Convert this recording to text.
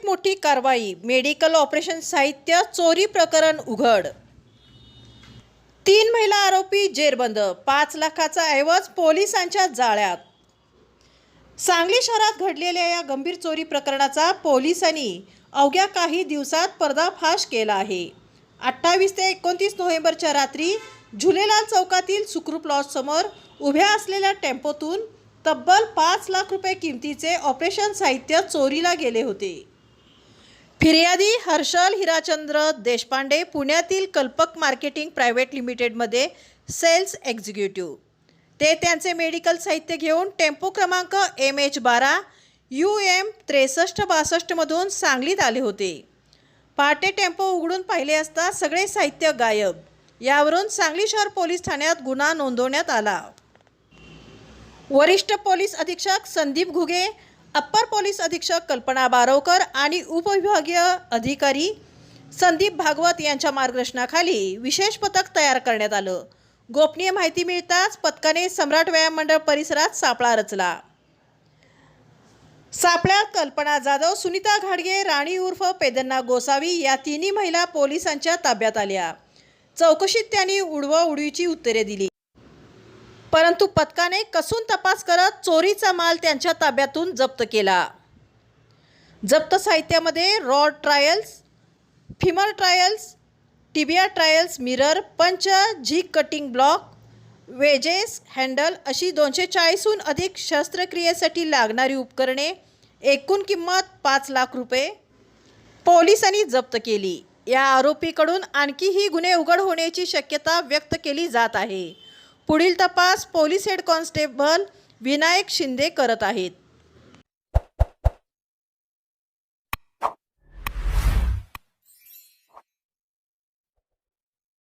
नाशिक मोठी कारवाई, medical operation साहित्य चोरी प्रकरण उघड। 3 महिला आरोपी जेरबंद, 5 लाखाचा ऐवज पोलिसांच्या जाळ्यात। सांगली शहरात घडलेल्या या गंभीर चोरी प्रकरणाचा पोलिसांनी अवघ्या काही दिवसात पर्दाफाश केला आहे। 28 ते 29 नोव्हेंबरच्या रात्री झुलेलाल चौकातील सुखरूप लॉज समोर उभ्या असलेल्या टेम्पोतून तब्बल 5 लाख रुपये किमतीचे ऑपरेशन साहित्य चोरीला गेले होते। फिर्यादी हर्षल हिराचंद्र देशपांडे पुण्यातील कल्पक मार्केटिंग प्रायव्हेट लिमिटेडमध्ये सेल्स एक्झिक्युटिव्ह। ते त्यांचे मेडिकल साहित्य घेऊन टेम्पो क्रमांक MH12 UM 6362 मधून सांगलीत आले होते। पहाटे टेम्पो उघडून पाहिले असता सगळे साहित्य गायब। यावरून सांगली शहर पोलीस ठाण्यात गुन्हा नोंदवण्यात आला। वरिष्ठ पोलीस अधीक्षक संदीप घुगे, अप्पर पोलीस अधीक्षक कल्पना बारवकर आणि उपविभागीय अधिकारी संदीप भागवत यांच्या मार्गदर्शनाखाली विशेष पथक तयार करण्यात आलं। गोपनीय माहिती मिळताच पथकाने सम्राट व्यायाम मंडळ परिसरात सापळा रचला। सापळ्यात कल्पना जाधव, सुनीता घाडगे, राणी उर्फ पेदन्ना गोसावी या तिन्ही महिला पोलिसांच्या ताब्यात आल्या। चौकशीत त्यांनी उडवीची उत्तरे दिली, परंतु पथकाने कसून तपास करत चोरीचा माल त्यांच्या ताब्यातून जप्त केला। जप्त साहित्यामध्ये rod trials, femur trials, tibia trials, mirror, पंच, झिग कटिंग ब्लॉक, वेजेस, हँडल अशी 240हून अधिक शस्त्रक्रियेसाठी लागणारी उपकरणे, एकूण किंमत 5 लाख रुपये पोलिसांनी जप्त केली। या आरोपीकडून आणखीही गुन्हे उघड होण्याची शक्यता व्यक्त केली जात आहे। पुढील तपास police head constable Vinayak Shinde करत आहेत।